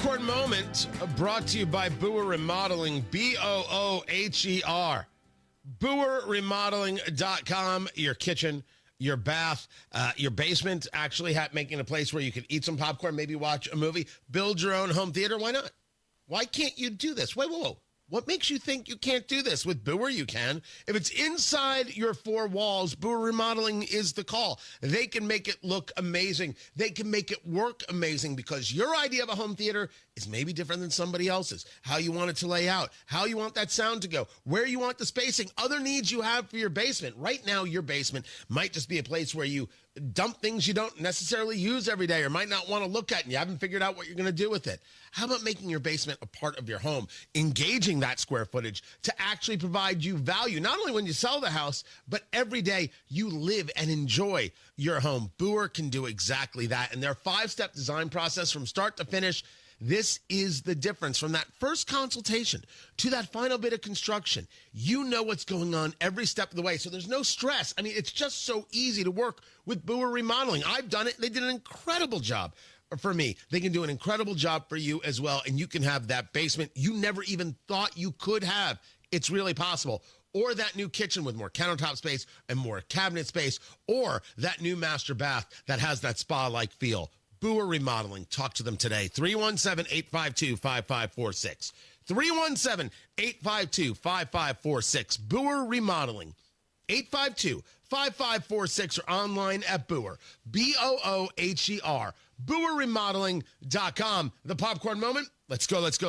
Popcorn Moment brought to you by Booher Remodeling, Booher. BooherRemodeling.com. Your kitchen, your bath, your basement, actually making a place where you can eat some popcorn, maybe watch a movie, build your own home theater. Why not? Why can't you do this? Whoa. What makes you think you can't do this? With Booher, you can. If it's inside your four walls, Booher Remodeling is the call. They can make it look amazing. They can make it work amazing because your idea of a home theater is maybe different than somebody else's. How you want it to lay out, how you want that sound to go, where you want the spacing, other needs you have for your basement. Right now, your basement might just be a place where you dump things you don't necessarily use every day or might not want to look at and you haven't figured out what you're going to do with it. How about making your basement a part of your home, engaging that square footage to actually provide you value, not only when you sell the house, but every day you live and enjoy your home. Booher can do exactly that. And their 5-step design process from start to finish, this is the difference. From that first consultation to that final bit of construction, you know what's going on every step of the way. So there's no stress. I mean, it's just so easy to work with Booher Remodeling. I've done it. They did an incredible job for me. They can do an incredible job for you as well. And you can have that basement you never even thought you could have. It's really possible. Or that new kitchen with more countertop space and more cabinet space, or that new master bath that has that spa-like feel. Booher Remodeling. Talk to them today. 317-852-5546. 317-852-5546. Booher Remodeling. 852-5546 or online at Booher. Booher. BooherRemodeling.com. The Popcorn Moment. Let's go. It's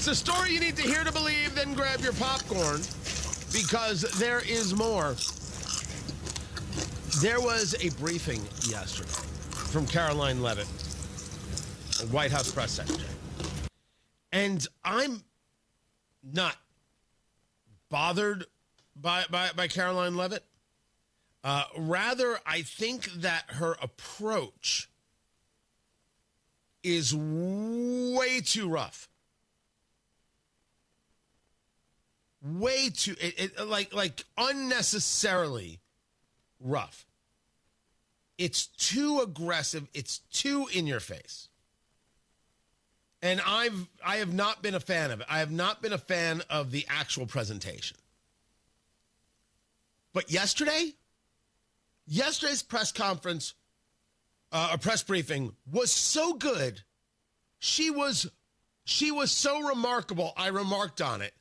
a story you need to hear to believe, then grab your popcorn because there is more. There was a briefing yesterday from Karoline Leavitt, White House press secretary. And I'm not bothered by Karoline Leavitt. Rather, I think that her approach is way too rough. Way too, like unnecessarily rough. It's too aggressive. It's too in your face. And I have not been a fan of it. I have not been a fan of the actual presentation. But yesterday's press conference, a press briefing was so good. She was so remarkable. I remarked on it.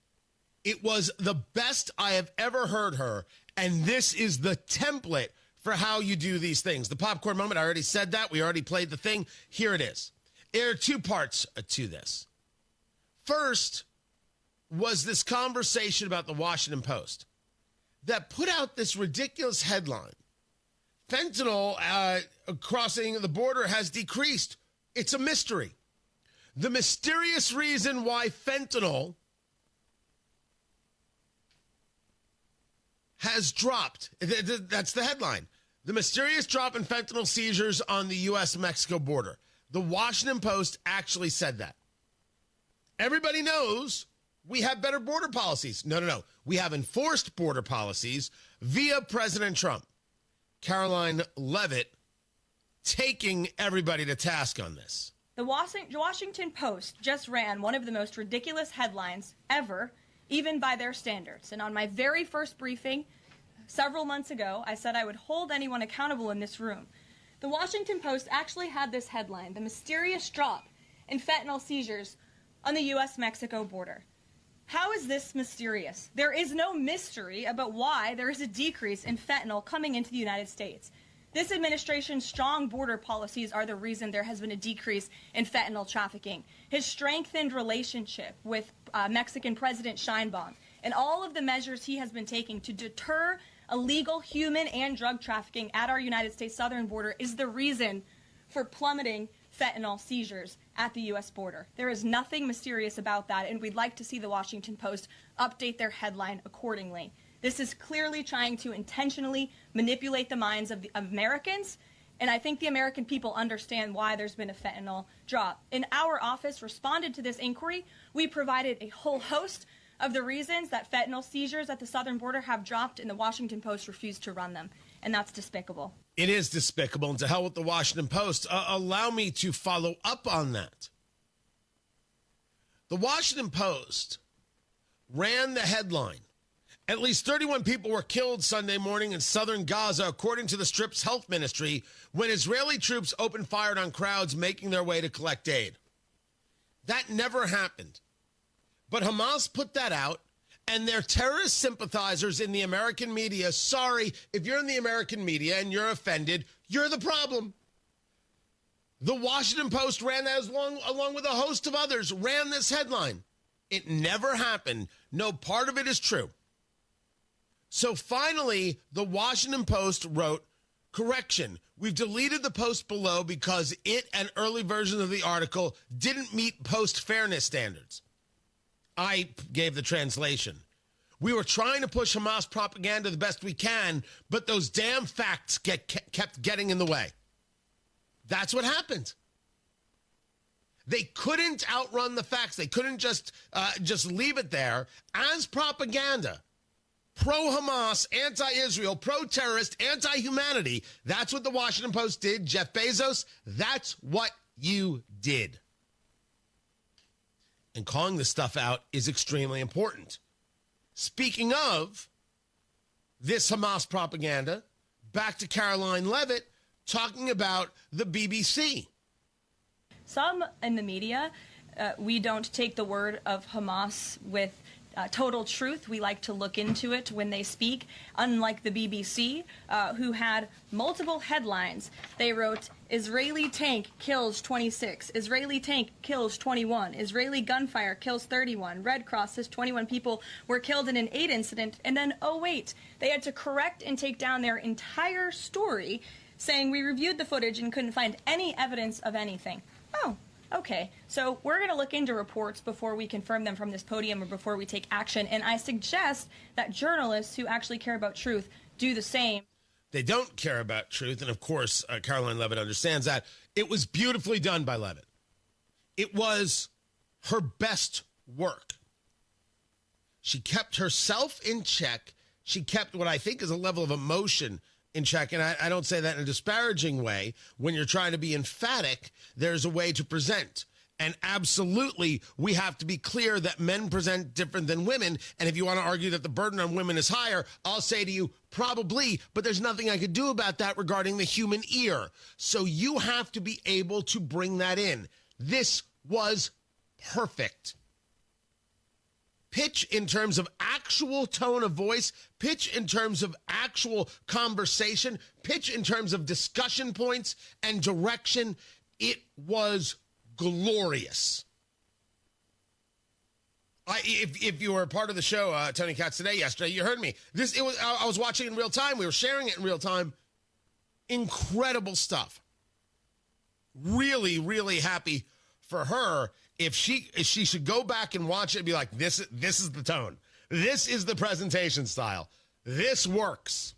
It was the best I have ever heard her. And this is the template for how you do these things. The popcorn moment, I already said that. We already played the thing. Here it is. There are two parts to this. First was this conversation about the Washington Post that put out this ridiculous headline. Fentanyl crossing the border has decreased. It's a mystery. The mysterious reason why fentanyl has dropped. That's the headline. The mysterious drop in fentanyl seizures on the U.S.-Mexico border. The Washington Post actually said that. Everybody knows we have better border policies. No. We have enforced border policies via President Trump. Karoline Leavitt taking everybody to task on this. The Washington Post just ran one of the most ridiculous headlines ever, even by their standards. And on my very first briefing several months ago, I said I would hold anyone accountable in this room. The Washington Post actually had this headline, the mysterious drop in fentanyl seizures on the U.S.-Mexico border. How is this mysterious? There is no mystery about why there is a decrease in fentanyl coming into the United States. This administration's strong border policies are the reason there has been a decrease in fentanyl trafficking. His strengthened relationship with Mexican President Sheinbaum and all of the measures he has been taking to deter illegal human and drug trafficking at our United States southern border is the reason for plummeting fentanyl seizures at the U.S. border. There is nothing mysterious about that, and we'd like to see the Washington Post update their headline accordingly. This is clearly trying to intentionally manipulate the minds of the Americans, and I think the American people understand why there's been a fentanyl drop. And our office responded to this inquiry. We provided a whole host of the reasons that fentanyl seizures at the southern border have dropped, and the Washington Post refused to run them. And that's despicable. It is despicable, and to hell with the Washington Post. Allow me to follow up on that. The Washington Post ran the headline. At least 31 people were killed Sunday morning in southern Gaza, according to the Strip's health ministry, when Israeli troops opened fire on crowds making their way to collect aid. That never happened. But Hamas put that out, and their terrorist sympathizers in the American media, sorry, if you're in the American media and you're offended, you're the problem. The Washington Post ran that along with a host of others, ran this headline. It never happened. No part of it is true. So finally, the Washington Post wrote, correction, we've deleted the post below because it and early versions of the article didn't meet post fairness standards. I gave the translation. We were trying to push Hamas propaganda the best we can, but those damn facts kept getting in the way. That's what happened. They couldn't outrun the facts. They couldn't just leave it there as propaganda. Pro-Hamas, anti-Israel, pro-terrorist, anti-humanity. That's what the Washington Post did. Jeff Bezos, that's what you did. And calling this stuff out is extremely important. Speaking of this Hamas propaganda, back to Karoline Leavitt talking about the BBC. Some in the media, we don't take the word of Hamas with total truth. We like to look into it when they speak, unlike the BBC, who had multiple headlines. They wrote, Israeli tank kills 26, Israeli tank kills 21, Israeli gunfire kills 31, Red Cross says 21 people were killed in an aid incident, and then, oh wait, they had to correct and take down their entire story, saying we reviewed the footage and couldn't find any evidence of anything. Oh, okay. So we're going to look into reports before we confirm them from this podium or before we take action. And I suggest that journalists who actually care about truth do the same. They don't care about truth. And of course, Karoline Leavitt understands that. It was beautifully done by Leavitt. It was her best work. She kept herself in check. She kept what I think is a level of emotion in check, and I don't say that in a disparaging way. When you're trying to be emphatic, there's a way to present. And absolutely, we have to be clear that men present different than women. And if you want to argue that the burden on women is higher, I'll say to you, probably, but there's nothing I could do about that regarding the human ear. So you have to be able to bring that in. This was perfect. Pitch in terms of actual tone of voice, pitch in terms of actual conversation, pitch in terms of discussion points and direction. It was glorious. If you were a part of the show, Tony Katz Today yesterday, you heard me. I was watching in real time. We were sharing it in real time. Incredible stuff. Really, really happy for her. If she should go back and watch it and be like, this is the tone. This is the presentation style. This works.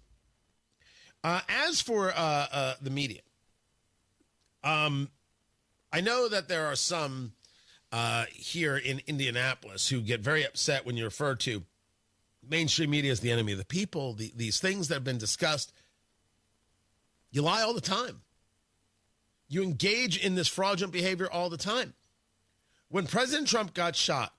As for the media, I know that there are some here in Indianapolis who get very upset when you refer to mainstream media as the enemy of the people, these things that have been discussed. You lie all the time. You engage in this fraudulent behavior all the time. When President Trump got shot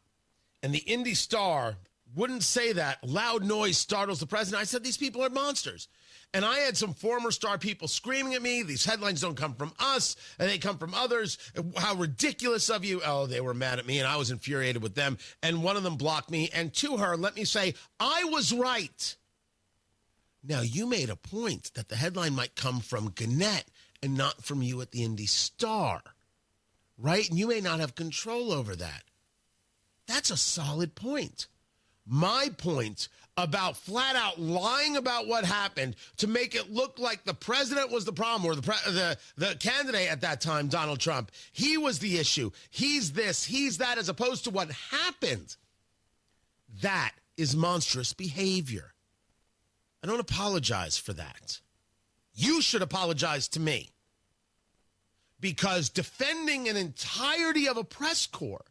and the Indy Star wouldn't say that, loud noise startles the president, I said, these people are monsters. And I had some former Star people screaming at me, these headlines don't come from us, and they come from others. How ridiculous of you. Oh, they were mad at me, and I was infuriated with them. And one of them blocked me. And to her, let me say, I was right. Now, you made a point that the headline might come from Gannett and not from you at the Indy Star. Right? And you may not have control over that. That's a solid point. My point about flat out lying about what happened to make it look like the president was the problem, or the candidate at that time, Donald Trump, he was the issue. He's this, he's that, as opposed to what happened. That is monstrous behavior. I don't apologize for that. You should apologize to me. Because defending an entirety of a press corps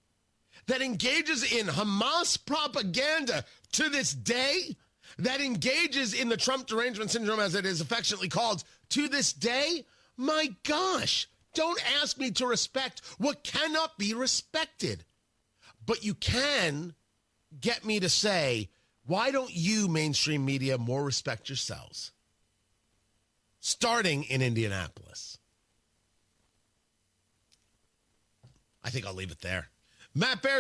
that engages in Hamas propaganda to this day, that engages in the Trump derangement syndrome, as it is affectionately called, to this day, my gosh, don't ask me to respect what cannot be respected. But you can get me to say, why don't you, mainstream media, more respect yourselves? Starting in Indianapolis. I think I'll leave it there. Matt Bears.